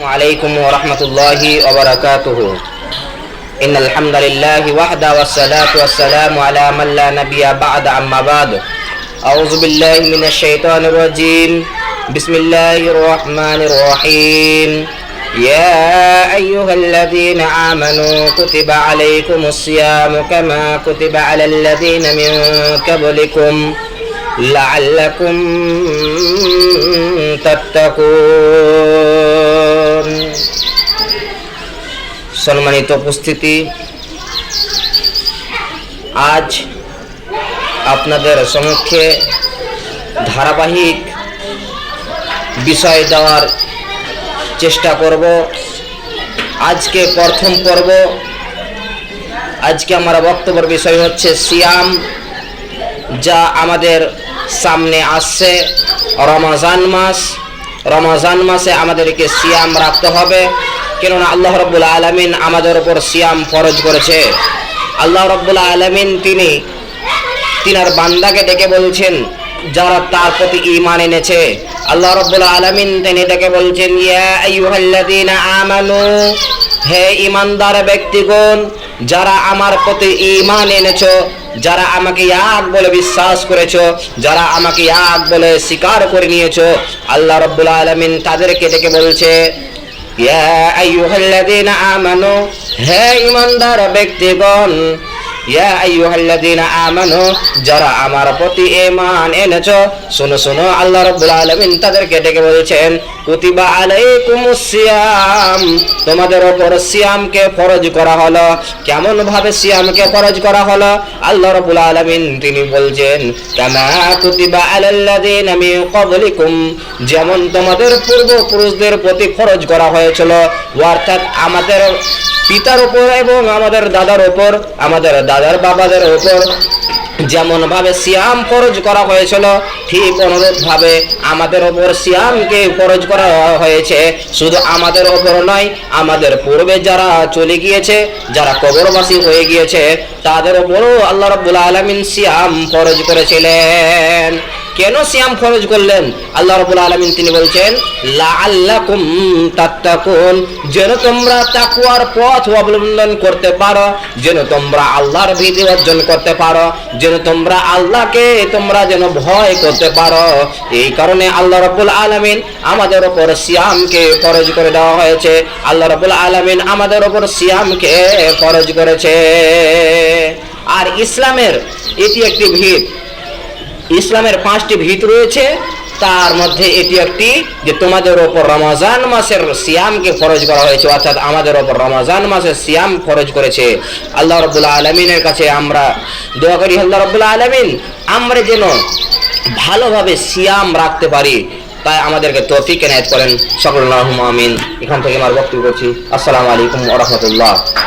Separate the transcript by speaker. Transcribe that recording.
Speaker 1: عليكم ورحمة الله وبركاته. إن الحمد لله وحده والصلاة والسلام على من لا نبي بعد أما بعد. أعوذ بالله من الشيطان الرجيم. بسم الله الرحمن الرحيم. يا أيها الذين آمنوا كتب عليكم الصيام كما كتب على الذين من قبلكم لعلكم تتقون. সম্মানিত উপস্থিতি, আজ আপনাদের সম্মুখে ধারাবাহিক বিষয় দেওয়ার চেষ্টা করব। আজকে প্রথম পর্ব। আজকে আমার বক্তব্যের বিষয় হচ্ছে সিয়াম, যা আমাদের সামনে আসছে রমজান মাস। রমজান মাসে আমাদেরকে সিয়াম রাখতে হবে, কেননা আল্লাহ রাব্বুল আলামিন আমাদের উপর সিয়াম ফরজ করেছে। আল্লাহ রাব্বুল আলামিন তিনি তিনার বান্দাকে ডেকে বলছেন যারা তার প্রতি ঈমান এনেছে। আল্লাহ রাব্বুল আলামিন তিনি ডেকে বলছেন, ইয়া আইয়ুহাল্লাযীনা আমানু, হে ঈমানদার ব্যক্তিগণ, যারা আমার প্রতি ঈমান এনেছো, যারা আমাকে এক বলে বিশ্বাস করেছো, যারা আমাকে এক বলে স্বীকার করে নিয়েছো, আল্লাহ রাব্বুল আলামিন তাদেরকে ডেকে বলছে, ইয়া আইয়ুহাল্লাযীনা আমানু, হে ঈমানদার ব্যক্তিগণ, ইয়া আইয়ুহাল্লাযীনা আমানু, যারা আমার প্রতি ঈমান এনেছো, শোনো শোনো, আল্লাহ রাব্বুল আলামিন তাদেরকে ডেকে বলছেন, কুতিবা আলাইকুমুস সিয়াম, তোমাদের উপর সিয়ামকে ফরজ করা হলো। কেমন ভাবে সিয়ামকে ফরজ করা হলো? আল্লাহ রাব্বুল আলামিন তিনি বলছেন, কামা কুতিবা আলাল্লাযীনা মিন ক্বাবলিকুম, যেমন তোমাদের পূর্বপুরুষদের প্রতি ফরজ করা হয়েছিল, অর্থাৎ আমাদের পিতার উপর এবং আমাদের দাদার উপর, আমাদের দাদার বাবাদের উপর যেমন ভাবে সিয়াম ফরজ করা হয়েছিল, ঠিক অনুরূপ ভাবে আমাদের উপর সিয়ামকে ফরজ করা হয়েছে। শুধু আমাদের উপর নয়, আমাদের পূর্বে যারা চলে গিয়েছে, যারা কবরবাসী হয়ে গিয়েছে, তাদের উপরও আল্লাহ রাব্বুল আলামিন সিয়াম ফরজ করেছিলেন। কেন সিয়াম ফরজ করলেন? আল্লাহ রাব্বুল আলামিন তিনি বলছেন, লাআল্লাকুম তাত্তাকুন, যেন তোমরা তাকওয়ার পথ অবলম্বন করতে পারো, যেন তোমরা আল্লাহর ভীতি অর্জন করতে পারো, যেন তোমরা আল্লাহকে তোমরা যেন ভয় করতে পারো। এই কারণে আল্লাহ রাব্বুল আলামিন আমাদের উপর সিয়ামকে ফরজ করে দেওয়া হয়েছে। আল্লাহ রাব্বুল আলামিন আমাদের উপর সিয়ামকে ফরজ করেছে। আর ইসলামের এটি একটি ভিত। ইসলামের 5টি ভিত রয়েছে, তার মধ্যে এটি একটি, যে তোমাদের উপর রমজান মাসের সিয়ামকে ফরজ করা হয়েছে, অর্থাৎ আমাদের উপর রমজান মাসের সিয়াম ফরজ করেছে। আল্লাহ রাব্বুল আলামিনের কাছে আমরা দোয়া করি, আল্লাহ রাব্বুল আলামিন আমরা যেন ভালোভাবে সিয়াম রাখতে পারি, তাই আমাদেরকে তৌফিক এনায়েত করেন। সকল আল্লাহুম্মা আমিন। এখান থেকে আমার বক্তব্য করছি। আসসালামু আলাইকুম ওয়া রাহমাতুল্লাহ।